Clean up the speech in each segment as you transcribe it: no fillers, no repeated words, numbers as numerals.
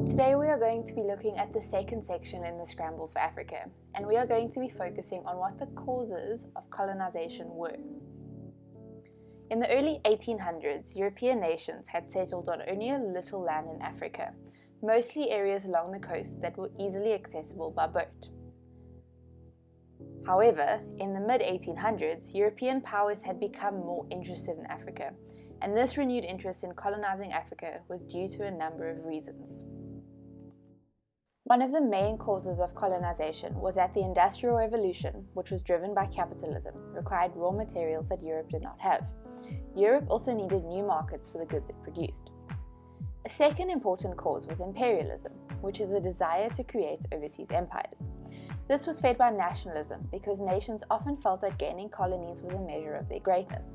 Today we are going to be looking at the second section in the Scramble for Africa, and we are going to be focusing on what the causes of colonization were. In the early 1800s, European nations had settled on only a little land in Africa, mostly areas along the coast that were easily accessible by boat. However, in the mid-1800s, European powers had become more interested in Africa, and this renewed interest in colonizing Africa was due to a number of reasons. One of the main causes of colonization was that the Industrial Revolution, which was driven by capitalism, required raw materials that Europe did not have. Europe also needed new markets for the goods it produced. A second important cause was imperialism, which is a desire to create overseas empires. This was fed by nationalism because nations often felt that gaining colonies was a measure of their greatness.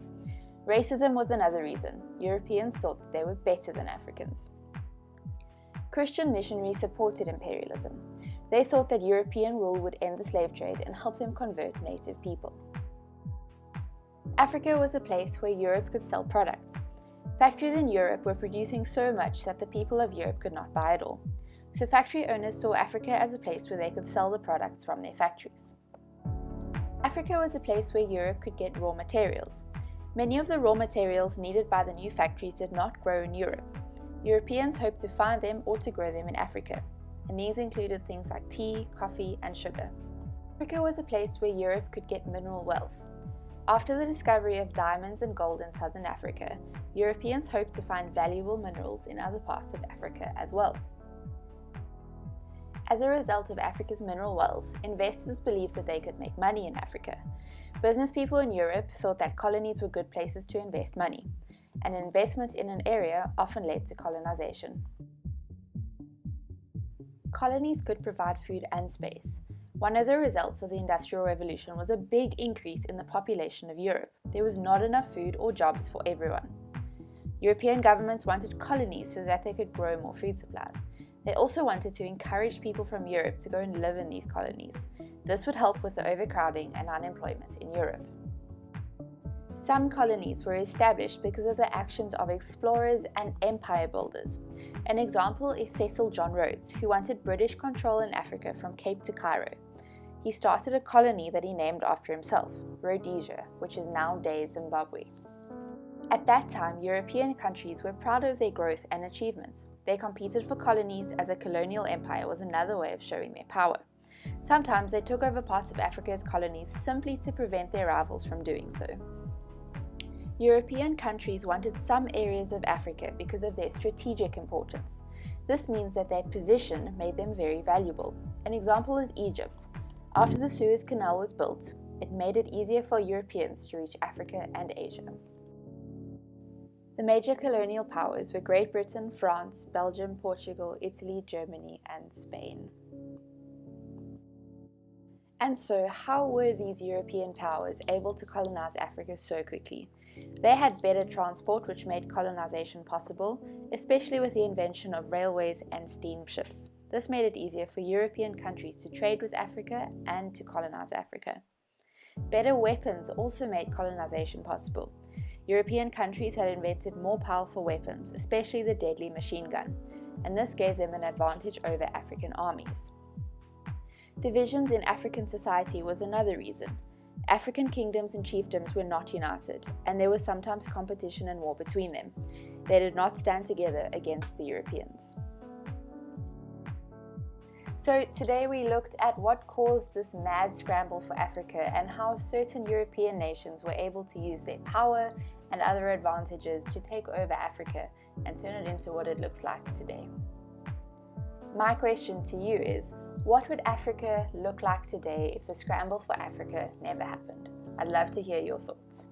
Racism was another reason. Europeans thought that they were better than Africans. Christian missionaries supported imperialism. They thought that European rule would end the slave trade and help them convert native people. Africa was a place where Europe could sell products. Factories in Europe were producing so much that the people of Europe could not buy it all. So factory owners saw Africa as a place where they could sell the products from their factories. Africa was a place where Europe could get raw materials. Many of the raw materials needed by the new factories did not grow in Europe. Europeans hoped to find them or to grow them in Africa, and these included things like tea, coffee, and sugar. Africa was a place where Europe could get mineral wealth. After the discovery of diamonds and gold in southern Africa, Europeans hoped to find valuable minerals in other parts of Africa as well. As a result of Africa's mineral wealth, investors believed that they could make money in Africa. Business people in Europe thought that colonies were good places to invest money, and investment in an area often led to colonization. Colonies could provide food and space. One of the results of the Industrial Revolution was a big increase in the population of Europe. There was not enough food or jobs for everyone. European governments wanted colonies so that they could grow more food supplies. They also wanted to encourage people from Europe to go and live in these colonies. This would help with the overcrowding and unemployment in Europe. Some colonies were established because of the actions of explorers and empire builders. An example is Cecil John Rhodes, who wanted British control in Africa from Cape to Cairo. He started a colony that he named after himself, Rhodesia, which is nowadays Zimbabwe. At that time, European countries were proud of their growth and achievements. They competed for colonies, as a colonial empire was another way of showing their power. Sometimes they took over parts of Africa's colonies simply to prevent their rivals from doing so. European countries wanted some areas of Africa because of their strategic importance. This means that their position made them very valuable. An example is Egypt. After the Suez Canal was built, it made it easier for Europeans to reach Africa and Asia. The major colonial powers were Great Britain, France, Belgium, Portugal, Italy, Germany, and Spain. And so, how were these European powers able to colonize Africa so quickly? They had better transport, which made colonization possible, especially with the invention of railways and steamships. This made it easier for European countries to trade with Africa and to colonize Africa. Better weapons also made colonization possible. European countries had invented more powerful weapons, especially the deadly machine gun, and this gave them an advantage over African armies. Divisions in African society was another reason. African kingdoms and chiefdoms were not united, and there was sometimes competition and war between them. They did not stand together against the Europeans. So today we looked at what caused this mad scramble for Africa and how certain European nations were able to use their power and other advantages to take over Africa and turn it into what it looks like today. My question to you is, what would Africa look like today if the scramble for Africa never happened? I'd love to hear your thoughts.